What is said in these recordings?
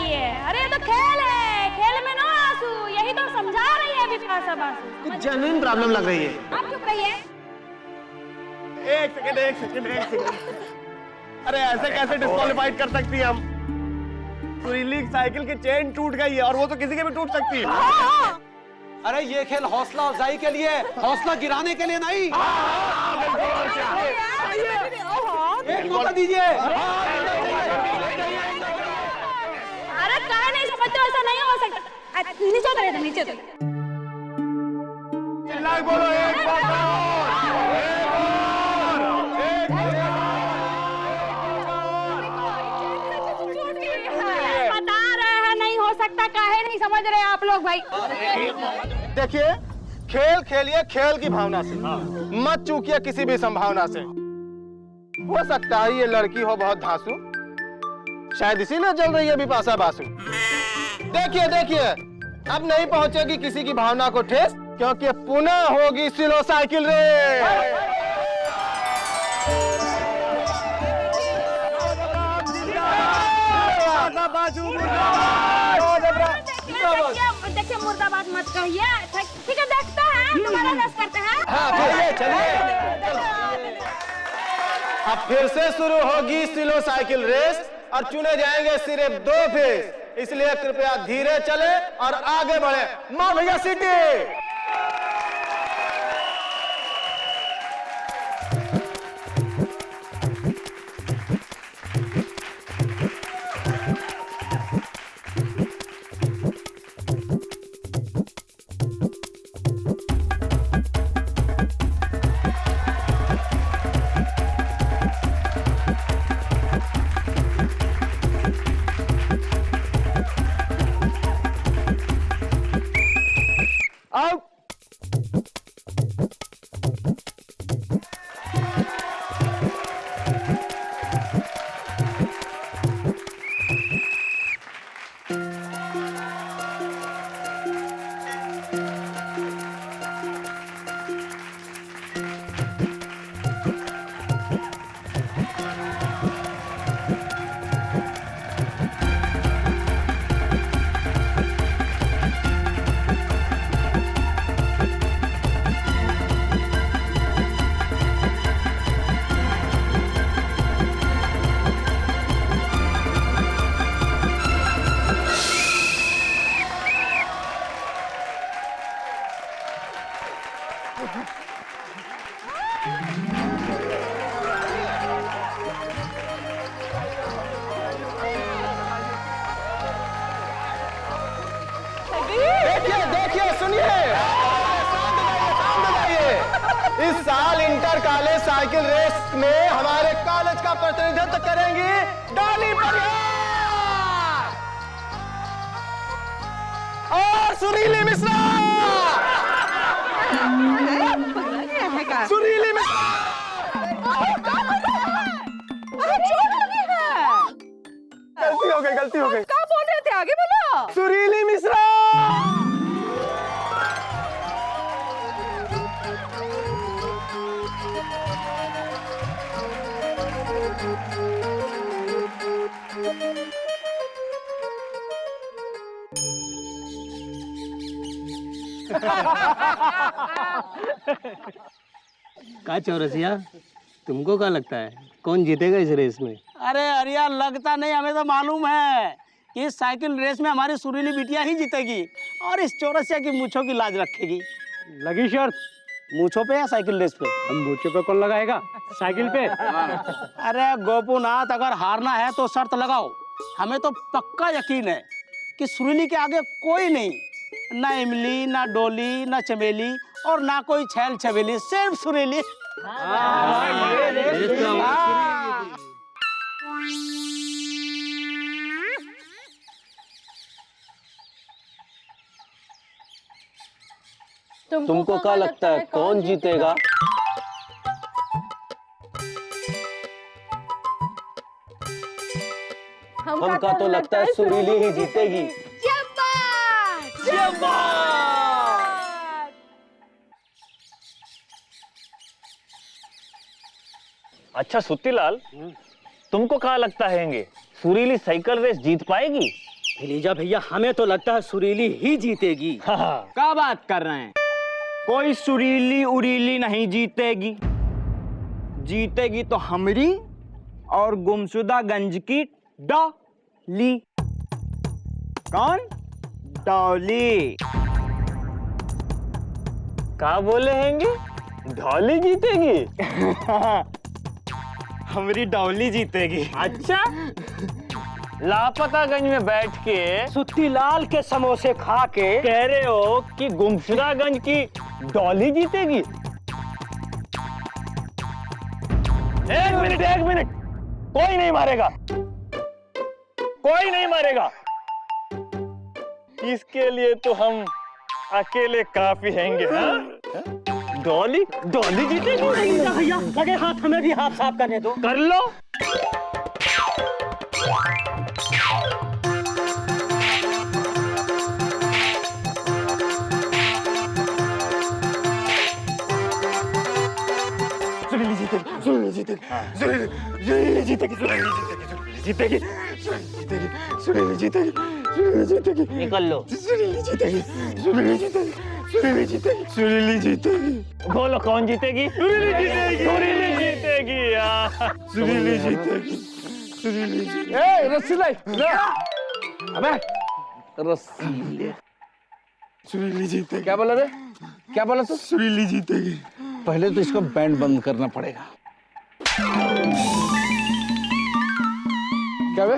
रही है। अरे ये तो खेल है, खेल में नो आंसू, यही तो समझा रही है बिपाशा बासु। कुछ जेन्युइन प्रॉब्लम लग रही है। आप चुप रहिए। एक सेकंड। अरे ऐसे कैसे डिस्क्वालीफाइड कर सकती है हम? सुरीली साइकिल की चेन टूट गई है और वो तो किसी के भी टूट सकती है। अरे ये खेल हौसला अफजाई के लिए, हौसला गिराने के लिए नहीं। एक मौका दीजिए। अरे काहे नहीं समझते, ऐसा नहीं हो सकता। नीचे उतरे थे, नीचे उतरे। चिल्ला के बोलो, एक बार बता रहे हैं नहीं हो सकता, काहे नहीं समझ रहे आप लोग भाई। देखिए, खेल खेलिए खेल की भावना से, मत चूकिए किसी भी संभावना से। हो सकता है ये लड़की हो बहुत धांसू, शायद इसीलिए जल रही है बिपाशा बासु। देखिए, अब नहीं पहुंचेगी किसी की भावना को ठेस, क्योंकि पुनः होगी स्लो साइकिल रेस। देखिए मुर्दाबाद मत कहिए, ठीक है देखते हैं तुम्हारा रेस करते हैं। हाँ चलिए। अब फिर से शुरू होगी स्लो साइकिल रेस और चुने जाएंगे सिर्फ 2 फेस, इसलिए कृपया धीरे चले और आगे बढ़े। माँ भैया सीटी। देखिए सुनिए, इस साल इंटर कॉलेज साइकिल रेस में हमारे कॉलेज का प्रतिनिधित्व करेंगी डॉली परिहार और सुरीली मिश्रा। सुरीली मिश्रा गलती हो गई। क्या बोल रहे थे, आगे बोलो। सुरीली मिश्रा। का चौरसिया, तुमको क्या लगता है कौन जीतेगा इस रेस में? अरे अरिया, लगता नहीं, हमें तो मालूम है कि इस साइकिल रेस में हमारी सुरीली बिटिया ही जीतेगी और इस चौरसिया की मूंछों की लाज रखेगी। लगी शर्त? मूंछों पे या साइकिल रेस पे? हम मूंछों पे कौन लगाएगा, साइकिल पे? अरे गोपूनाथ, अगर हारना है तो शर्त लगाओ। हमें तो पक्का यकीन है कि सुरीली के आगे कोई नहीं, ना इमली, ना डोली, ना चमेली और ना कोई छैल छबेली, सिर्फ सुरीली। तुमको क्या लगता है कौन जीतेगा? हमका तो लगता है सुरीली ही जीतेगी। अच्छा सुत्तीलाल, तुमको क्या लगता है सुरीली साइकिल रेस जीत पाएगी? भतीजा भैया हमें तो लगता है सुरीली ही जीतेगी। क्या बात कर रहे हैं? कोई सुरीली उरीली नहीं जीतेगी। जीतेगी तो हमरी और गुमशुदागंज की डॉली। कौन? डॉली। क्या बोले हैंगे? डॉली जीतेगी? हमारी डॉली जीतेगी। अच्छा, लापतागंज में बैठ के सुत्ती लाल के समोसे खा के कह रहे हो कि गुमशुदागंज की डॉली जीतेगी? एक मिनट, कोई नहीं मारेगा, कोई नहीं मारेगा। इसके लिए तो हम अकेले काफी हैंगे। डॉली जीतेगी? भैया लगे हाथ, हमें भी हाथ साफ करने दो। कर लो। निकल लो। सुरीली जीतेगी। बोलो कौन जीतेगी? सुरीली जीतेगी यार। सुरीली जीतेगी। सुरीली जीतेगी। ए रस्सी लाई ले। अबे रस्सी ले। सुरीली जीतेगी। क्या बोला रे? क्या बोला तू? सुरीली जीतेगी। पहले तो इसका बैंड बंद करना पड़ेगा। क्या बे?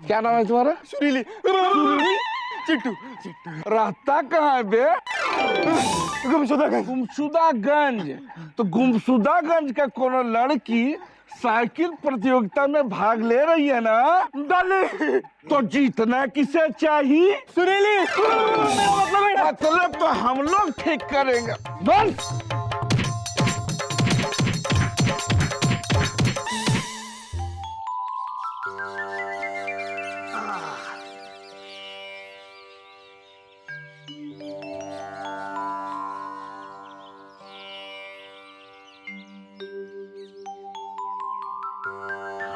क्या नाम है तुम्हारा? सुरीली। चिट्टू। रहता कहाँ है बे? गुमशुदागंज। तो गुमशुदागंज का कोनो लड़की साइकिल प्रतियोगिता में भाग ले रही है ना? डाले तो जीतना किसे चाहिए? सुरीली। मतलब तो हम लोग ठीक करेंगे। बोल।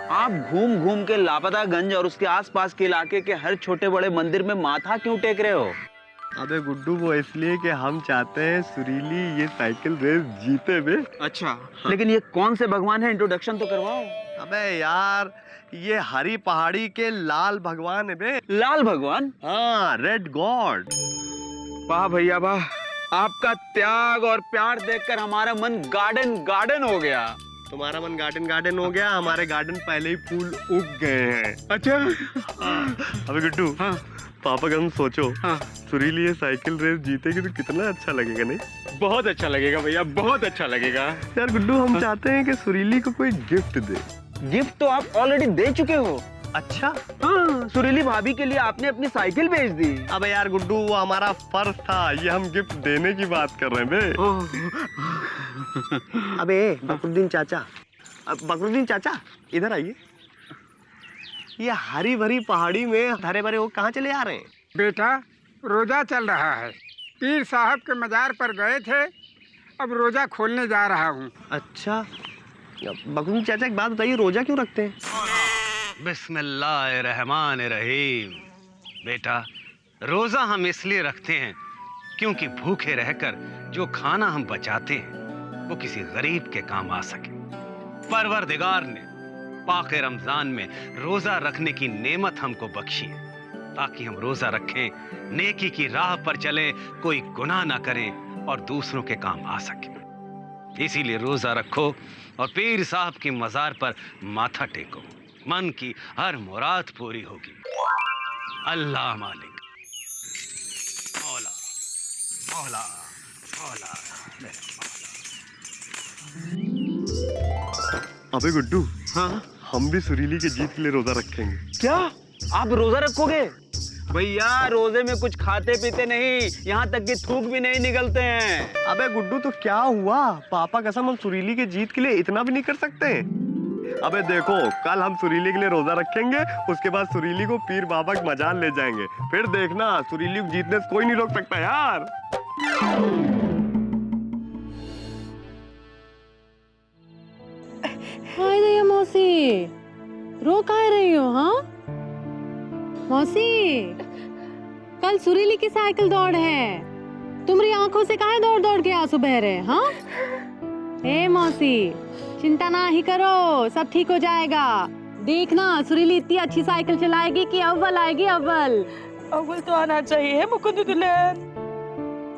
आप घूम घूम के लापतागंज और उसके आसपास के इलाके के हर छोटे बड़े मंदिर में माथा क्यों टेक रहे हो? अबे गुड्डू, वो इसलिए कि हम चाहते हैं सुरीली ये साइकिल रेस जीते बे। अच्छा, लेकिन ये कौन से भगवान है? इंट्रोडक्शन तो करवाओ। अबे यार, ये हरी पहाड़ी के लाल भगवान है बे। लाल भगवान? हाँ, रेड गॉड। वाह भैया वाह, आपका त्याग और प्यार देखकर हमारा मन गार्डन गार्डन हो गया। तुम्हारा मन गार्डन गार्डन हो गया, हमारे गार्डन पहले ही फूल उग गए हैं। अच्छा। अबे गुड्डू, हाँ। पापा का हम सोचो, हाँ। सुरीली ये साइकिल रेस जीतेगी तो कितना अच्छा लगेगा नहीं? बहुत अच्छा लगेगा भैया, बहुत अच्छा लगेगा। यार गुड्डू, हम चाहते हैं कि सुरीली को कोई गिफ्ट दे। गिफ्ट तो आप ऑलरेडी दे चुके हो। अच्छा? हाँ, सुरीली भाभी के लिए आपने अपनी साइकिल भेज दी। अबे यार गुड्डू, वो हमारा फर्ज था, ये हम गिफ्ट देने की बात कर रहे हैं बे। अबे बकरुद्दीन चाचा, इधर आइए। ये हरी भरी पहाड़ी में हरे भरे वो कहाँ चले आ रहे हैं? बेटा, रोजा चल रहा है। पीर साहब के मजार पर गए थे, अब रोजा खोलने जा रहा हूँ। अच्छा, बकरुद्दीन चाचा एक बात बताइए, रोजा क्यों रखते हैं? बिस्मिल्लाहिर्रहमानिर्रहीम। बेटा, रोजा हम इसलिए रखते हैं क्योंकि भूखे रहकर जो खाना हम बचाते हैं वो किसी गरीब के काम आ सके। परवरदिगार ने पाके रमजान में रोजा रखने की नेमत हमको बख्शी है ताकि हम रोजा रखें, नेकी की राह पर चलें, कोई गुनाह ना करें और दूसरों के काम आ सके। इसीलिए रोजा रखो और पीर साहब की मजार पर माथा टेको, मन की हर मुराद पूरी होगी। अल्लाह मालिक। मौला मौला मौला। अबे गुड्डू, हाँ? हम भी सुरीली के जीत के लिए रोजा रखेंगे। क्या आप रोजा रखोगे? भैया, रोजे में कुछ खाते पीते नहीं, यहाँ तक कि थूक भी नहीं निकलते हैं। अबे गुड्डू, तो क्या हुआ? पापा कसम, हम सुरीली के जीत के लिए इतना भी नहीं कर सकते? अबे देखो, कल हम सुरीली के लिए रोजा रखेंगे, उसके बाद सुरीली को पीर बाबा के मजार ले जाएंगे, फिर देखना सुरीली को जीतने से कोई नहीं रोक सकता यार। हाय दया मौसी, रो कहाँ रही हो? हाँ, मौसी, कल सुरीली की साइकिल दौड़ है। तुम्हारी आंखों से काहे दौड़ दौड़ के आंसू बह रहे? हाँ ए मौसी, चिंता ना ही करो, सब ठीक हो जाएगा। देखना सुरीली इतनी अच्छी साइकिल चलाएगी कि अव्वल आएगी अव्वल। अव्वल तो आना चाहिए मुकुंद दुल्हन।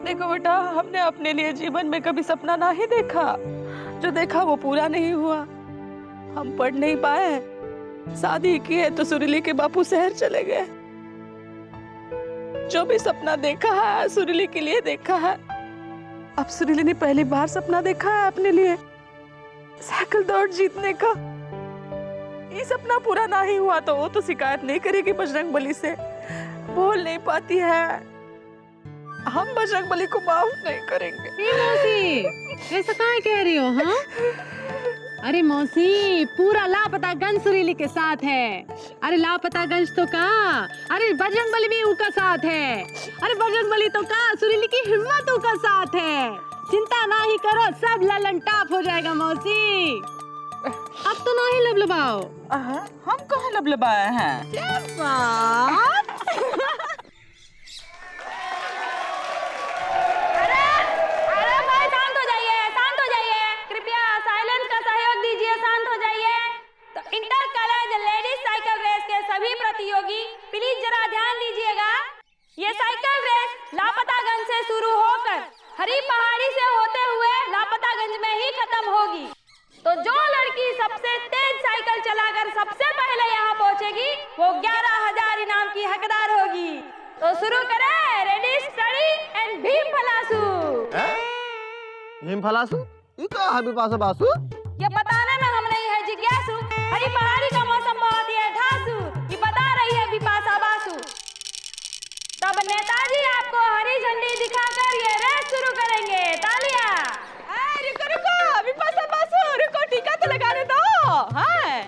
देखो बेटा, हमने अपने लिए जीवन में कभी सपना ना ही देखा, जो देखा वो पूरा नहीं हुआ। हम पढ़ नहीं पाए, शादी की है तो सुरीली के बापू शहर चले गए। जो भी सपना देखा है सुरीली के लिए देखा है। अब सुरीली ने पहली बार सपना देखा है अपने लिए, साइकिल दौड़ जीतने का। ये सपना पूरा ना ही हुआ तो वो तो शिकायत नहीं करेगी बजरंगबली से, बोल नहीं पाती है। हम बजरंगबली को माफ नहीं करेंगे। मौसी, ऐसा काहे कह रही हो? हाँ अरे मौसी, पूरा लापतागंज सुरीली के साथ है। अरे लापतागंज तो का, अरे बजरंगबली भी उनका साथ है। अरे बजरंगबली तो का, सुरीली की हिम्मत उनका साथ है। चिंता ना ही करो, सब ललन टाप हो जाएगा मौसी। अब तो ना ही लबलबाओ। हम कहाँ लबलबाए हैं? Inter college ladies cycle race के सभी प्रतियोगी प्लीज जरा ध्यान दीजिएगा। ये साइकिल रेस लापतागंज से शुरू होकर हरी पहाड़ी से होते हुए लापतागंज में ही खत्म होगी। तो जो लड़की सबसे तेज साइकिल चलाकर सबसे पहले यहाँ पहुँचेगी वो 11,000 इनाम की हकदार होगी। तो शुरू करें, रेडी स्टडी एंड भीम फलासू। भीम फलासू? ये क्या है विपाशा बासु? ये बताने में हम नहीं है जिज्ञासु। हरी पहाड़ी का मौसम बहुत ही है ढासू, ये बता रही है विपाशा बासु। तब नेताजी आपको हरी झंडी दिखाकर ये रेस शुरू करेंगे। तालियां। रुको रुको विपाशा बासु, रुको, टीका तो लगाने दो। हाँ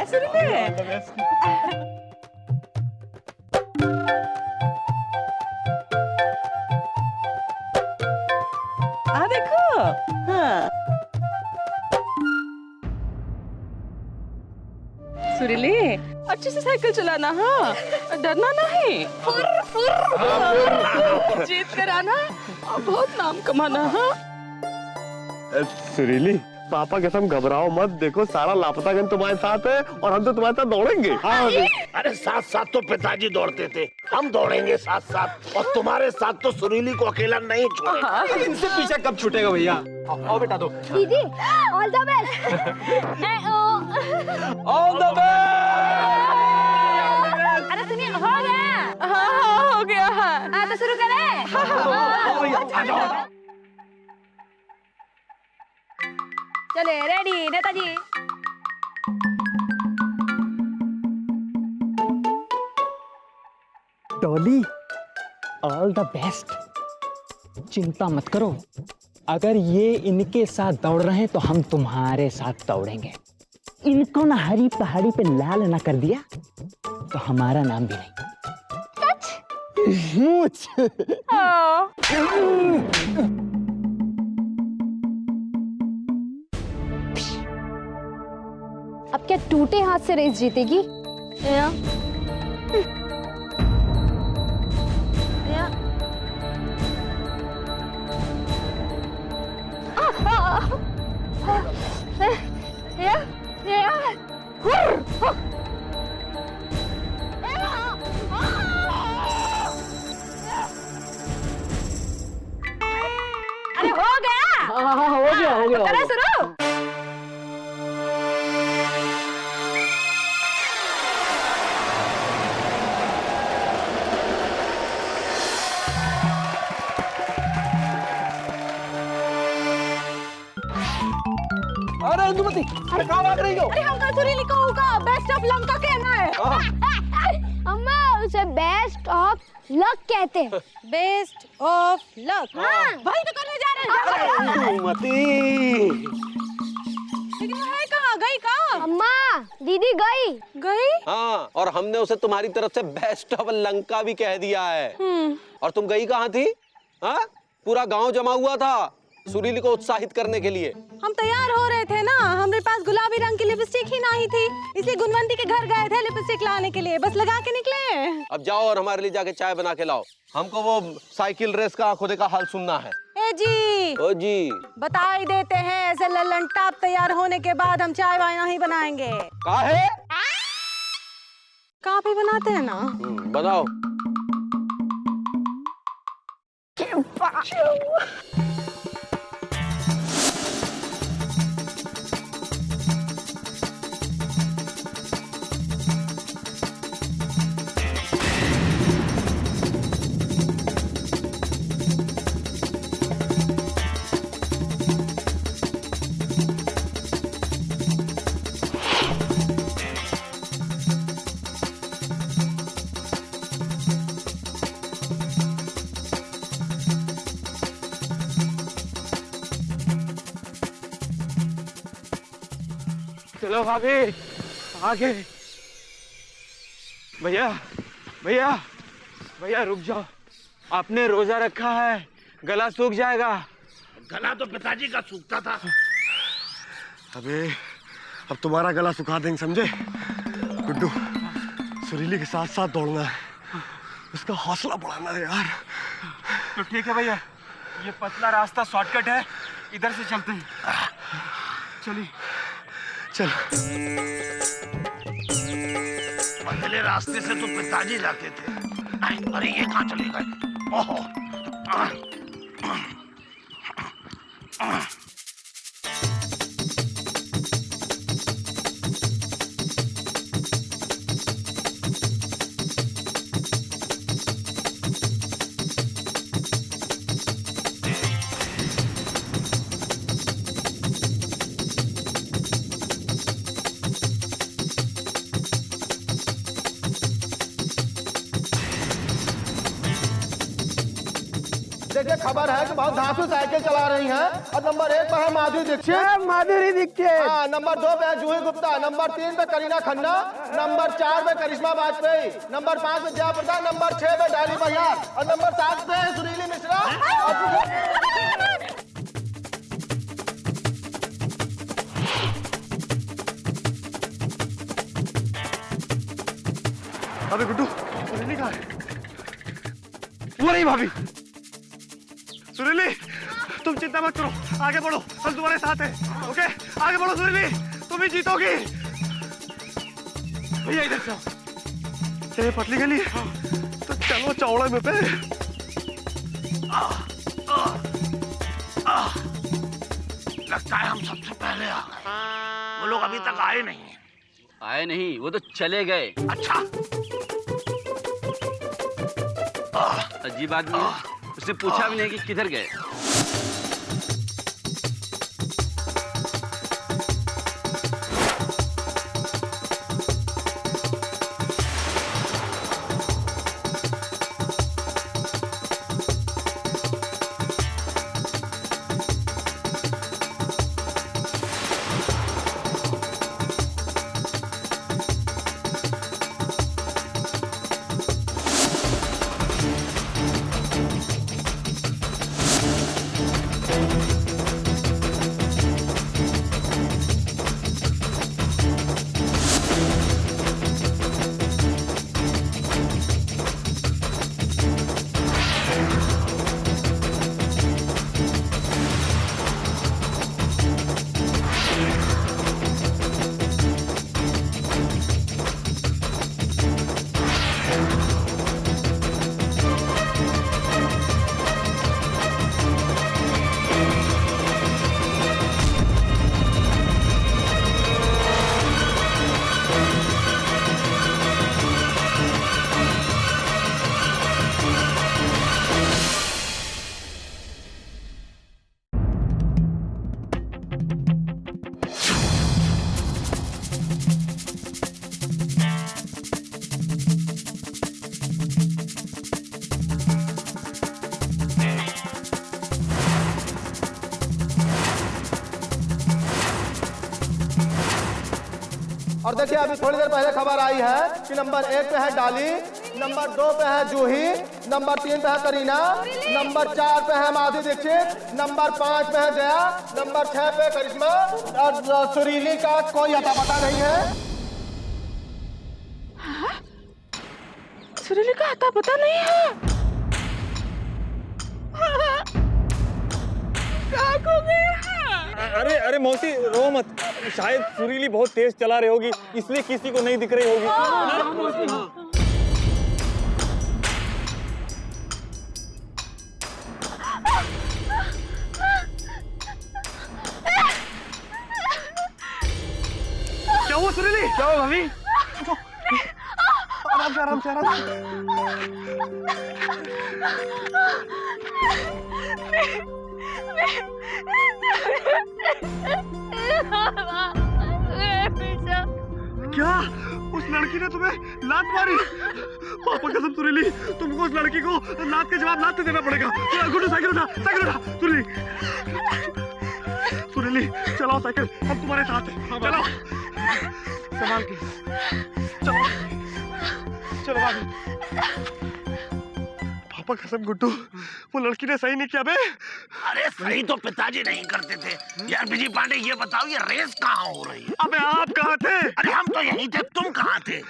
सुनिए, देखो। हाँ सुरीली, अच्छे से साइकिल चलाना। हाँ डरना नहीं, जीत कर आना और बहुत नाम कमाना। हाँ सुरीली, पापा कसम घबराओ मत, देखो सारा लापतागंज तुम्हारे साथ है और हम तो तुम्हारे साथ दौड़ेंगे। हाँ, अरे साथ साथ तो पिताजी दौड़ते थे, हम दौड़ेंगे साथ साथ, और तुम्हारे साथ तो सुरीली को अकेला नहीं छोड़ेंगे। इनसे पीछे कब छूटेगा भैया? आओ बेटा, दो। दीदी, all the best. All the best. अरे सुनिए, हो गया। हाँ हो गया। हाँ तो शुरू करें। चले, ready Netaji. Dolly, all the best. चिंता मत करो, अगर ये इनके साथ दौड़ रहे हैं तो हम तुम्हारे साथ दौड़ेंगे। इनको ना हरी पहाड़ी पे लाल ना कर दिया तो हमारा नाम भी नहीं। अब क्या टूटे हाथ से रेस जीतेगी? अरे हो गया। हो गया। करें शुरू। अरे इंदुमती, अरे कहाँ भाग रही हो? अरे हम सुरीली को होगा बेस्ट ऑफ लंका कहना है। अम्मा, उसे बेस्ट ऑफ लक कहते हैं। Best of luck. हाँ, भाई तो करने जा रहे हैं। लेकिन वो है कहाँ? गई कहाँ? अम्मा, दीदी गई। हाँ, और हमने उसे तुम्हारी तरफ से बेस्ट ऑफ लंका भी कह दिया है। और तुम गई कहाँ थी? हाँ, पूरा गांव जमा हुआ था, सुरीली को उत्साहित करने के लिए। हम तैयार हो रहे थे ना, हमारे पास गुलाबी रंग की लिपस्टिक ही नहीं थी, इसलिए गुणवंती के घर गए थे लिपस्टिक लाने के लिए, बस लगा के निकले। अब जाओ और हमारे लिए जाके चाय बना के लाओ, हमको वो साइकिल रेस का खुदे का हाल सुनना है। ए जी, ओ जी, बता ही देते हैं, ऐसे लल्लन टाप तैयार होने के बाद हम चाय वाय नहीं बनाएंगे। काहे? काफी बनाते हैं ना। बनाओ। चलो भाभी आगे। भैया भैया भैया रुक जाओ, आपने रोजा रखा है, गला सूख जाएगा। गला तो पिताजी का सूखता था। अबे अब तुम्हारा गला सुखा देंगे, समझे? गुड्डू, सुरीली के साथ साथ दौड़ना है, उसका हौसला बढ़ाना है यार। तो ठीक है भैया, ये पतला रास्ता शॉर्टकट है, इधर से चलते हैं। चलिए चल। पहले रास्ते से तो पिताजी जाते थे, अरे ये कहाँ चले गए? ओहो, देखिए खबर है कि बहुत धांसू साइकिल चला रही हैं और नंबर 1 पर है माधुरी दीक्षित। हाँ, नंबर 2 पे है जूही गुप्ता, नंबर 3 पे करीना खन्ना, नंबर 4 पे करिश्मा वाजपेयी, नंबर 5 पे जया प्रदा, नंबर 6 पे डाली बहियार और नंबर 7 पे है सुरीली मिश्रा। अबे गुड्डू, सुरीली कहाँ है? वो नहीं भाभी। सुरीली, तुम चिंता मत करो, आगे बढ़ो, हम तुम्हारे साथ हैं। ओके, आगे बढ़ो सुरीली, तुम ही जीतोगी। भैया इधर से ये पतली गली है, तो चलो चौड़े में पे। लगता है हम सबसे पहले आ गए, वो लोग अभी तक आए नहीं। आए नहीं, वो तो चले गए। अच्छा, अजीब आदमी है, उसने पूछा भी नहीं कि किधर गए। और देखिए अभी थोड़ी देर पहले खबर आई है कि नंबर 1 पे है डाली, नंबर 2 पे है जूही, नंबर 3 पे है करीना, नंबर 4 पे है माधुरी दीक्षित, नंबर 5 पे है जया, नंबर 6 पे करिश्मा और सुरीली का कोई अता पता नहीं है। सुरीली का अता पता नहीं है। कहाँ खो गई है? अरे अरे मौसी रो मत, शायद सुरीली बहुत तेज चला रही होगी इसलिए किसी को नहीं दिख रही होगी। क्या हुआ सुरीली? क्या हुआ भाभी? आराम से आराम से आराम क्या उस लड़की ने तुम्हें लात मारी? पापा कसम सुरीली, तुमको उस लड़की को लात का जवाब लात देना पड़ेगा। गुड्डू साइकिल उठा सुरीली। सुरीली चलाओ साइकिल, हम तुम्हारे साथ हैं। चलो संभाल के चलो चलो भाभी। पापा कसम गुड्डू, वो लड़की ने सही नहीं किया बे। अरे सही तो पिताजी नहीं करते थे यार। विजय पांडे ये बताओ ये रेस कहाँ हो रही है? अबे आप कहाँ थे? अरे हम तो यहीं थे, तुम कहाँ थे?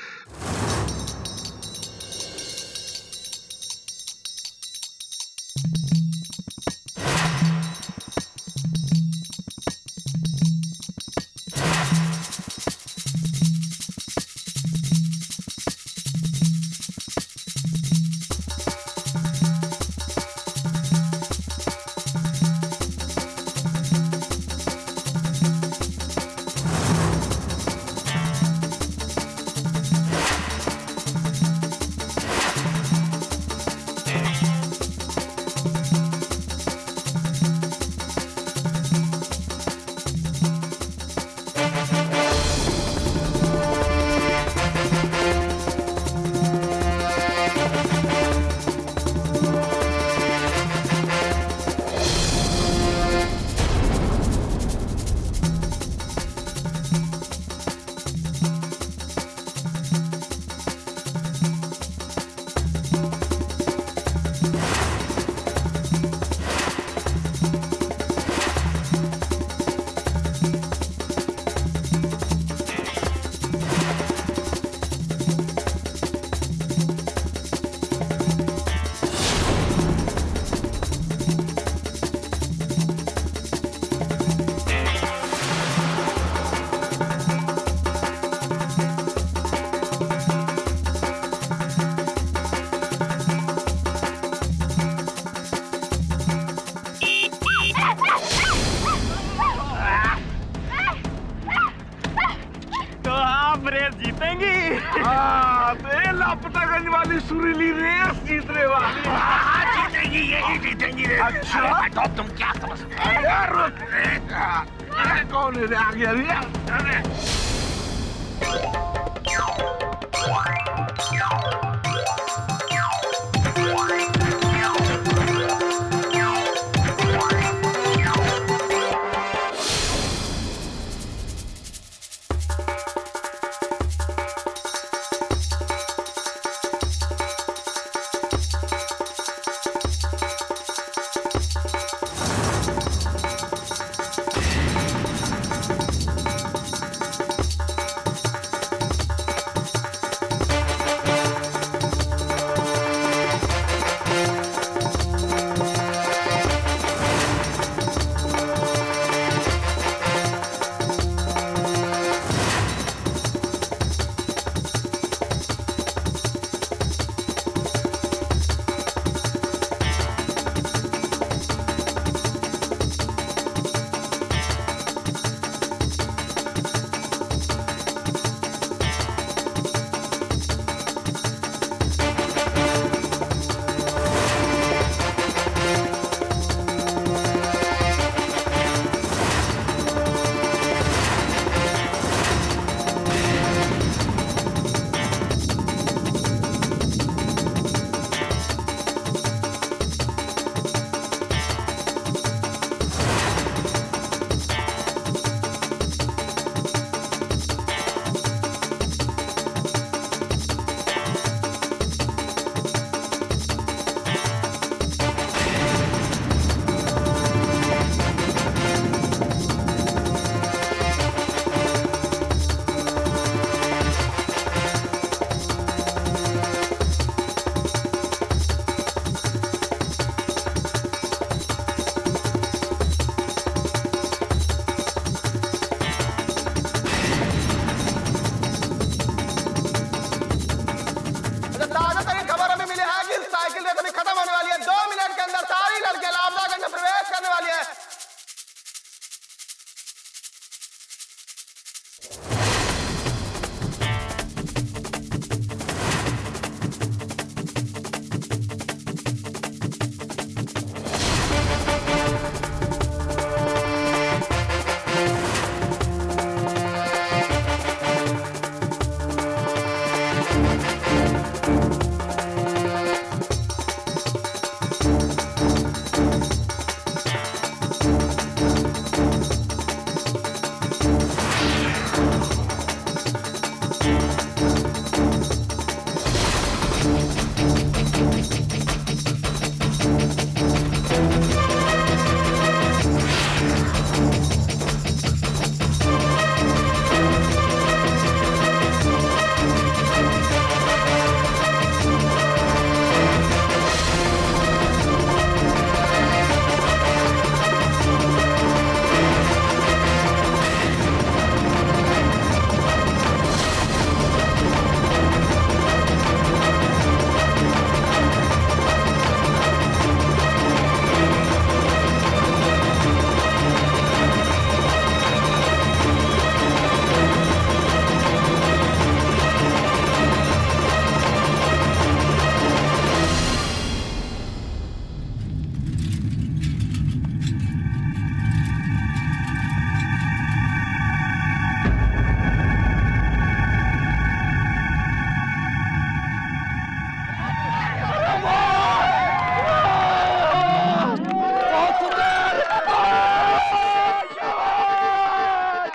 लापतागंज वाली सुरीली रेस जीतने वाली। जीतेंगी, यही जीतेंगी रेस। अच्छा तो तुम क्या समझते हो? कौन है आ गया?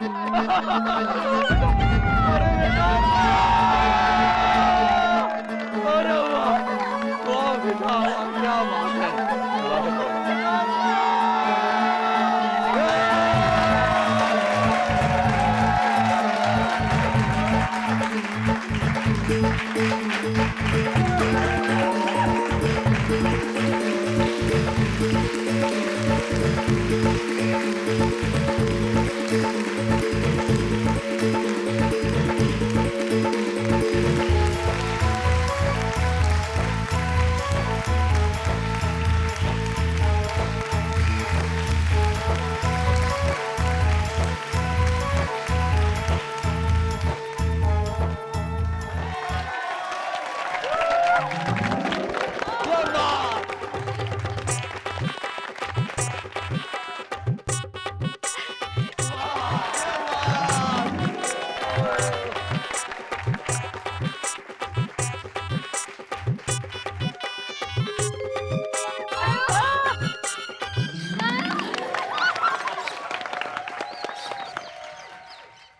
अरे वाह बेटा क्या बात है।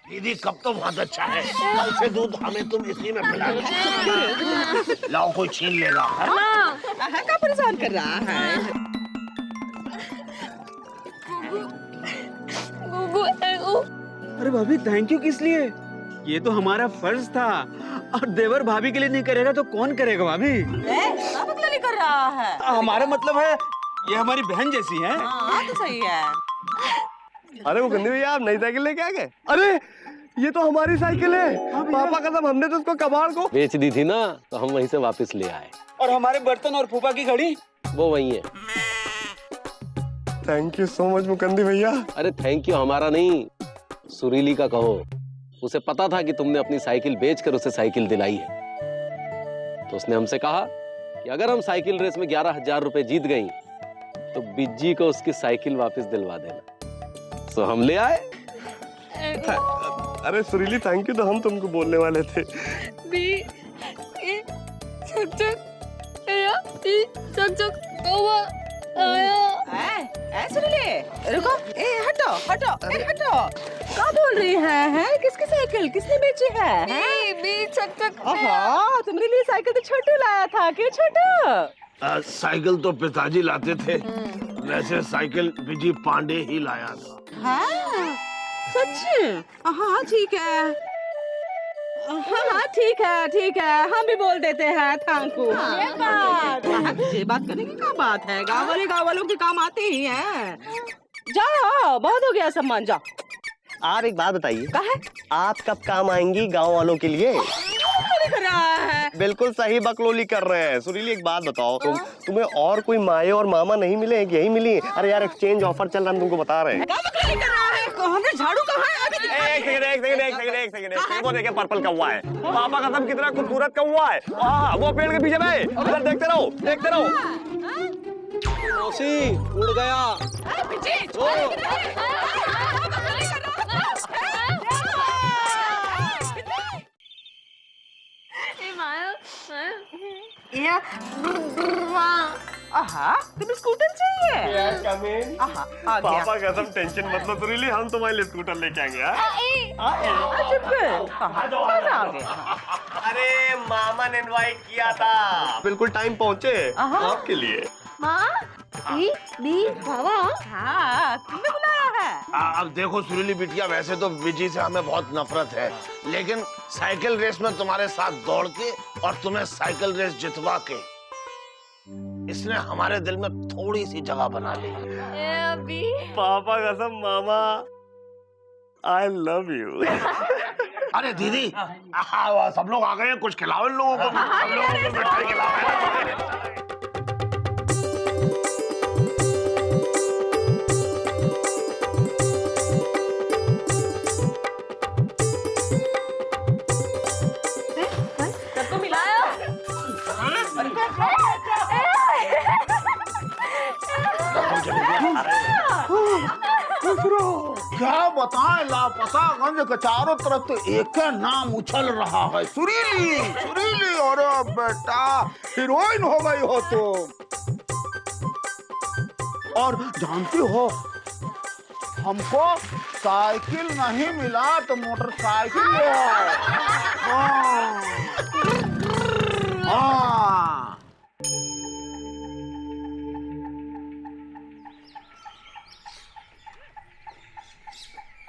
दीदी कब तो बहुत अच्छा है, कल से दूध हमें तुम इसी में पिलाना। लाओ कोई छीन लेगा। क्या परेशान कर रहा है? अरे भाभी थैंक यू किस लिए? ये तो हमारा फर्ज था, और देवर भाभी के लिए नहीं करेगा तो कौन करेगा भाभी? क्या मतलब नहीं कर रहा है? हमारा मतलब है ये हमारी बहन जैसी है। हाँ तो सही है। अरे वो गंदी भैया आप नई साइकिल लेके आ गए? अरे ये तो हमारी साइकिल है। पापा कसम हमने तो उसको कबाड़ को बेच दी थी ना, तो हम वहीं से वापस ले आए। और हमारे बर्तन और फूफा की घड़ी वो वही है। Thank you so much Mukandi भैया। अरे थैंक यू हमारा नहीं, सुरीली का कहो। उसे पता था कि तुमने अपनी साइकिल बेचकर उसे साइकिल दिलाई है, तो उसने हमसे कहा कि अगर हम साइकिल रेस में 11,000 रुपए जीत गई तो बिज्जी को उसकी साइकिल वापस दिलवा देना। सो हम ले आए। अरे सुरीली थैंक यू तो हम तुमको बोलने वाले थे। रुको, हटो हटो हटो। क्या बोल रही है? किसकी साइकिल किसने बेची है? तुम्हारे लिए साइकिल तो छोटू लाया था। क्यों छोटू? साइकिल तो पिताजी लाते थे, वैसे साइकिल विजय पांडे ही लाया था। हाँ सच? हाँ ठीक है। हाँ ठीक है ठीक है, हम भी बोल देते हैं थैंक यू। ये बात करने की क्या बात है? गाँव वालों के काम आते ही हैं। जाओ बहुत हो गया सम्मान, जाओ। आप एक बात बताइए, आप कब काम आएंगी गांव वालों के लिए? रहा है। बिल्कुल सही बकलोली कर रहे हैं। सुरीली एक बात बताओ, तुम्हें और कोई माए और मामा नहीं मिले? यही मिली? अरे यार एक्सचेंज ऑफर चल रहा है, तुमको बता रहे हैं। हमने झाड़ू कहाँ है? एक सेकंड, वो देखिए पर्पल कौवा है। पापा कसम कितना खूबसूरत कौवा है। हाँ वो पेड़ के पीछे भाई, उधर देखते रहो देखते रहो। मौसी उड़ गया। तुम्हें स्कूटर चाहिए? पापा कसम टेंशन मत लो सुरीली, हम तुम्हारे लिए स्कूटर लेके आएंगे। अरे मामा ने इनवाइट किया था, बिल्कुल टाइम पहुँचे आपके लिए। तुमने बुलाया है? अब देखो सुरीली बिटिया, वैसे तो विजय से हमें बहुत नफरत है, लेकिन साइकिल रेस में तुम्हारे साथ दौड़ के और तुम्हें साइकिल रेस जितवा के इसने हमारे दिल में थोड़ी सी जगह बना ली। पापा कसम मामा आई लव यू। अरे दीदी सब लोग आ गए हैं, कुछ खिलाओ इन लोगों को, सब लोगों को मिठाई खिलाओ। क्या बताएं, लापतागंज के चारों तरफ तो एक नाम उछल रहा है, सुरीली सुरीली। और बेटा हीरोइन हो गई हो तुम। और जानती हो हमको साइकिल नहीं मिला तो मोटरसाइकिल ले आओ। हाँ।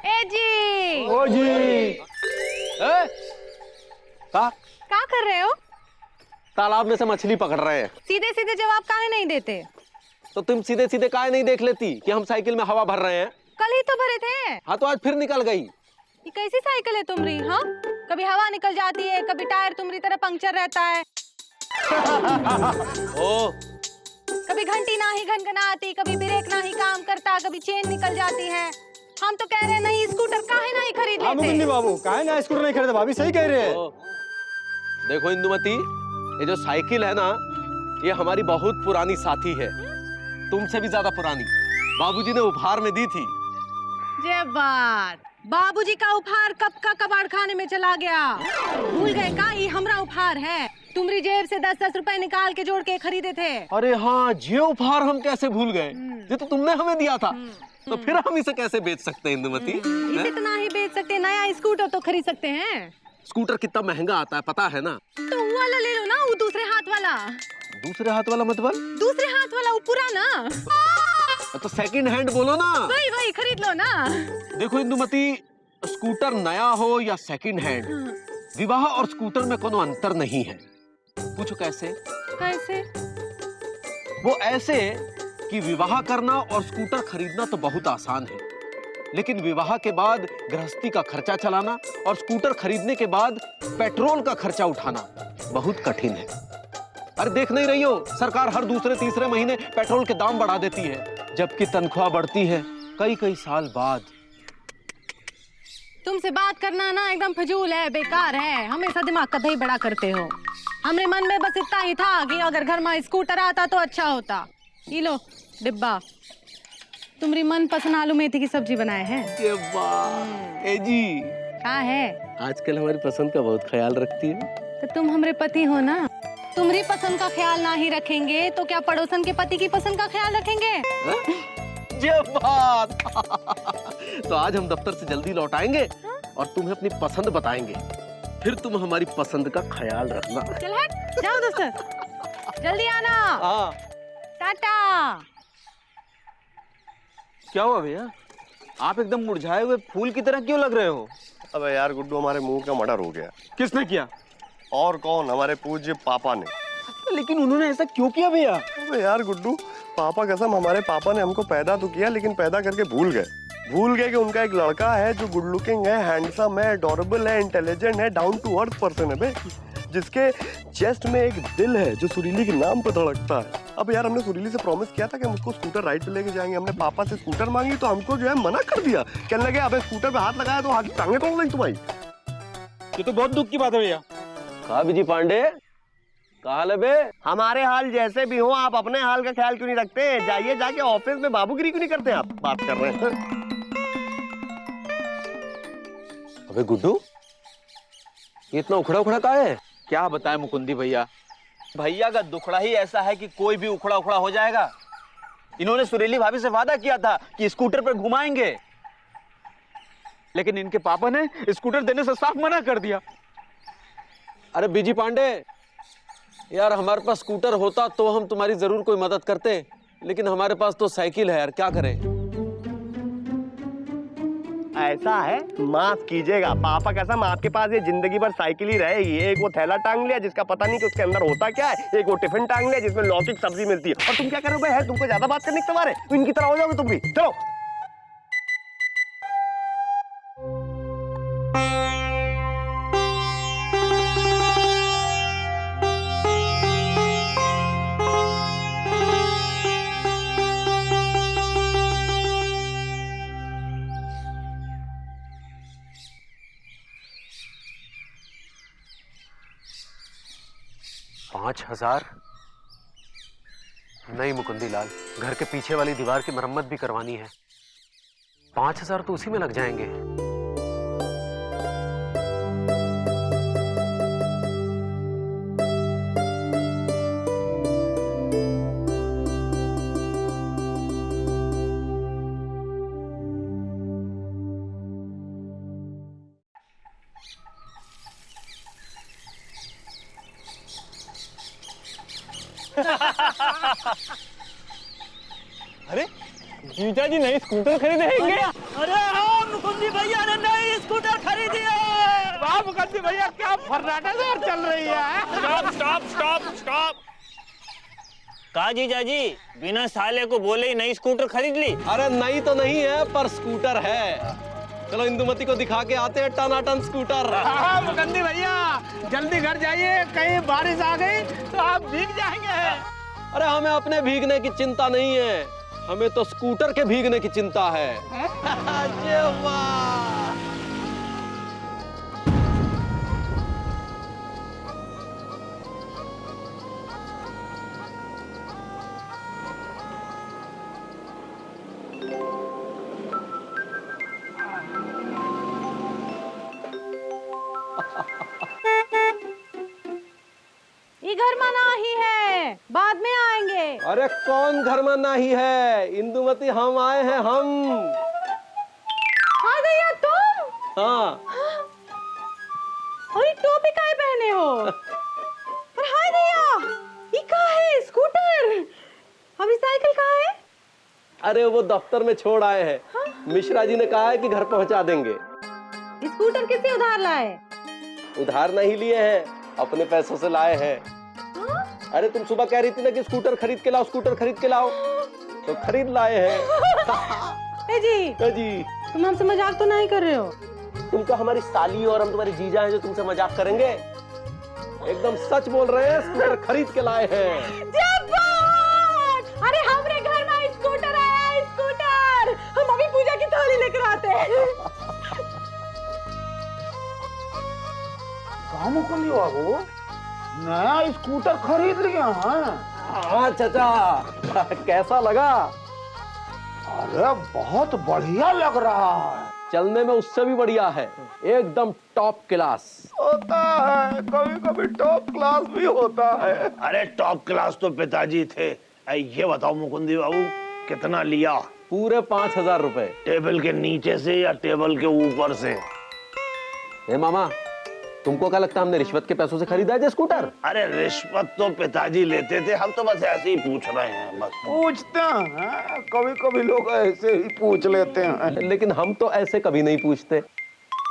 ए जी। ओ जी। क्या कर रहे हो? तालाब में से मछली पकड़ रहे हैं। सीधे सीधे जवाब काहे नहीं देते? तो तुम सीधे सीधे काहे नहीं देख लेती कि हम साइकिल में हवा भर रहे हैं? कल ही तो भरे थे। हाँ तो आज फिर निकल गई। ये कैसी साइकिल है तुम्हारी? हाँ, कभी हवा निकल जाती है, कभी टायर तुम्हारी तरह पंक्चर रहता है। ओ, कभी घंटी ना ही घनघनाती, कभी ब्रेक ना ही काम करता, कभी चेन निकल जाती है। हम तो कह रहे हैं नहीं स्कूटर काहे नहीं खरीद लेते? बाबू काहे ना स्कूटर नहीं खरीदे? भाभी सही कह रहे हैं। देखो इंदुमती, ये जो साइकिल है ना, ये हमारी बहुत पुरानी साथी है, तुमसे भी ज्यादा पुरानी। बाबूजी ने उपहार में दी थी। जय बात। बाबूजी का उपहार कब का कबाड़ खाने में चला गया? भूल गए का? ये हमरा उपहार है। तुम्हारी जेब से 10-10 रुपए निकाल के जोड़ के खरीदे थे। अरे हाँ, ये उपहार हम कैसे भूल गए? ये तो तुमने हमें दिया था। तो फिर हम इसे कैसे बेच सकते हैं इंदुमती? इसे तो ना ही बेच सकते, नया स्कूटर तो खरीद सकते हैं। स्कूटर कितना महंगा आता है पता है ना? तो वो वाला ले लो ना, वो दूसरे हाथ वाला। दूसरे हाथ वाला मतलब? दूसरे हाथ वाला, वो पुराना। तो सेकंड हैंड बोलो ना। वही खरीद लो ना। देखो इंदुमती, स्कूटर नया हो या सेकंड हैंड, विवाह और स्कूटर में कोनो अंतर नहीं है। पूछो कैसे? कैसे? वो ऐसे कि विवाह करना और स्कूटर खरीदना तो बहुत आसान है, लेकिन विवाह के बाद गृहस्थी का खर्चा चलाना और स्कूटर खरीदने के बाद पेट्रोल का खर्चा उठाना बहुत कठिन है। अरे देख नहीं रही हो, सरकार हर दूसरे तीसरे महीने पेट्रोल के दाम बढ़ा देती है, जबकि तनख्वाह बढ़ती है कई साल बाद। तुमसे बात करना ना एकदम फजूल है, बेकार है। हमेशा दिमाग कतई ही बड़ा करते हो। हमरे मन में बस इतना ही था कि अगर घर में स्कूटर आता तो अच्छा होता। ये लो डिब्बा, तुम्हारी मन पसंद आलू मेथी की सब्जी बनाए हैं। ये वाह। ए जी, क्या है? आजकल हमारी पसंद का बहुत ख्याल रखती है। तो तुम हमरे पति हो ना, तुम्हारी पसंद का ख्याल ना ही रखेंगे तो क्या पड़ोसन के पति की पसंद का ख्याल रखेंगे? ये बात। तो आज हम दफ्तर से जल्दी लौट आएंगे और तुम्हें अपनी पसंद बताएंगे, फिर तुम हमारी पसंद का ख्याल रखना। चल हट, जाओ दोस्त, जल्दी आना। हाँ। टाटा। क्या हुआ भैया, आप एकदम मुरझाए हुए फूल की तरह क्यों लग रहे हो? अबे यार गुड्डू, हमारे मुंह का मर्डर हो गया। किसने किया? और कौन? हमारे पूज्य पापा ने। लेकिन उन्होंने ऐसा क्यों किया भैया? अबे यार गुड्डू, पापा कसम, हमारे पापा ने हमको पैदा तो किया, लेकिन पैदा करके भूल गए कि उनका एक लड़का है जो गुड लुकिंग है, हैंडसम है, एडोरेबल है, इंटेलिजेंट है, डाउन टू अर्थ पर्सन है बे, जिसके चेस्ट में एक दिल है जो सुरीली के नाम पर धड़कता है। अब यार हमने सुरीली से प्रॉमिस किया था कि हम उसको स्कूटर राइड पे लेके जाएंगे। हमने पापा से स्कूटर मांगी तो हमको जो है मना कर दिया। कहने लगे अबे स्कूटर पे हाथ लगाया तो हाथ टांगे तोड़ देंगे तुम्हारी। ये तो बहुत दुख की बात है भैया। कहा विजय पांडे, कहा हाल है बे? हमारे हाल जैसे भी हो, आप अपने हाल का ख्याल क्यों नहीं रखते? जाइए जाके ऑफिस में बाबूगिरी क्यों नहीं करते? आप बात कर रहे हैं। अबे गुड्डू, ये इतना उखड़ा उखड़ा का है? क्या बताएं मुकुंदी भैया, भैया का दुखड़ा ही ऐसा है कि कोई भी उखड़ा उखड़ा हो जाएगा। इन्होंने सुरीली भाभी से वादा किया था कि स्कूटर पर घुमाएंगे, लेकिन इनके पापा ने स्कूटर देने से साफ मना कर दिया। अरे विजय पांडे यार, हमारे पास स्कूटर होता तो हम तुम्हारी जरूर कोई मदद करते, लेकिन हमारे पास तो साइकिल है यार, क्या करें? ऐसा है, माफ कीजिएगा पापा कसम, आपके पास ये जिंदगी भर साइकिल ही रहेगी। एक वो थैला टांग लिया जिसका पता नहीं कि उसके अंदर होता क्या है, एक वो टिफिन टांग लिया जिसमें लौकी की सब्जी मिलती है। और तुम क्या करोगे? है तुमको ज्यादा बात करने के तुम्हारे, तो इनकी तरह हो जाओगे तुम भी। चलो $5,000? नहीं मुकुंदी लाल, घर के पीछे वाली दीवार की मरम्मत भी करवानी है। 5,000 तो उसी में लग जाएंगे। अरे जीजा जी नई स्कूटर खरीदेंगे? अरे हाँ मुकुंदी भैया ने नई स्कूटर खरीदी है। वाह मुकुंदी भैया, क्या फर्राटा से चल रही है। Stop stop stop stop. कहा जीजा जी बिना साले को बोले ही नई स्कूटर खरीद ली? अरे नई तो नहीं है पर स्कूटर है। चलो इंदुमती को दिखा के आते हैं टनाटन स्कूटर। हाँ मुकुंदी भैया, जल्दी घर जाइए, कहीं बारिश आ गई तो आप भीग जाएंगे। अरे हमें अपने भीगने की चिंता नहीं है, हमें तो स्कूटर के भीगने की चिंता है। ये घर मना ही है, बाद में आएंगे। अरे कौन घर में नहीं है इंदुमती, हम आए हैं हम। हाँ भैया तुम? हाँ। और ये टोपी काहे पहने हो? और हाय भैया, ये कहाँ है स्कूटर? अभी साइकिल कहाँ है? अरे वो दफ्तर में छोड़ आए हैं। मिश्रा जी ने कहा है कि घर पहुंचा देंगे। स्कूटर किससे उधार लाए? उधार नहीं लिए हैं, अपने पैसों से लाए हैं। अरे तुम सुबह कह रही थी ना कि स्कूटर खरीद के लाओ, स्कूटर खरीद के लाओ, तो खरीद लाए हैं। जी जी तुम हमसे मजाक तो नहीं कर रहे हो? तुम तो हमारी साली और हम तुम्हारी जीजा हैं जो तुमसे मजाक करेंगे। एकदम सच बोल रहे हैं, स्कूटर खरीद के लाए हैं। अरे हमारे घर में स्कूटर आया, स्कूटर। हम अभी पूजा की थाली लेकर आते हैं। काम को नहीं बाबू, नया स्कूटर खरीद लिया है। हाँ चाचा, कैसा लगा? अरे बहुत बढ़िया लग रहा है। चलने में उससे भी बढ़िया है, एकदम टॉप क्लास। होता है, कभी कभी टॉप क्लास भी होता है। अरे टॉप क्लास तो पिताजी थे। ये बताओ मुकुंदी बाबू कितना लिया? पूरे 5000 रुपए। टेबल के नीचे से या टेबल के ऊपर से? ए मामा, तुमको क्या लगता है हमने रिश्वत के पैसों से खरीदा है स्कूटर? अरे रिश्वत तो पिताजी लेते थे, हम तो बस ऐसे ही पूछ रहे हैं। बस पूछते हैं, कभी कभी लोग ऐसे ही पूछ लेते हैं, लेकिन हम तो ऐसे कभी नहीं पूछते।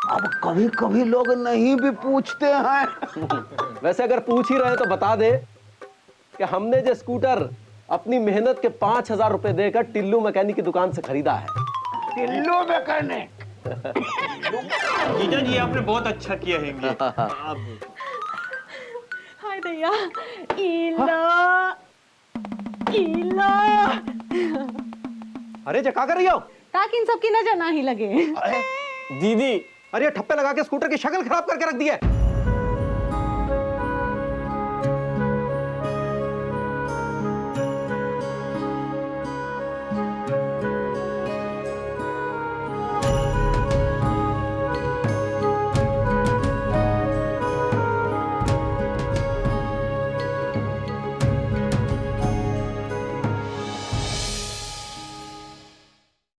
अब कभी कभी लोग नहीं भी पूछते हैं। वैसे अगर पूछ ही रहे तो बता दे कि हमने जो स्कूटर अपनी मेहनत के 5000 रुपए देकर टिल्लू मैकेनिक की दुकान से खरीदा है। टिल्लू मैकेनिक? जीजा जी आपने बहुत अच्छा किया है। हाय भैया, इला इला। अरे क्या कर रही हो? ताकि इन सबकी नजर ना ही लगे। दीदी, अरे ठप्पे लगा के स्कूटर की शक्ल खराब करके रख दी है।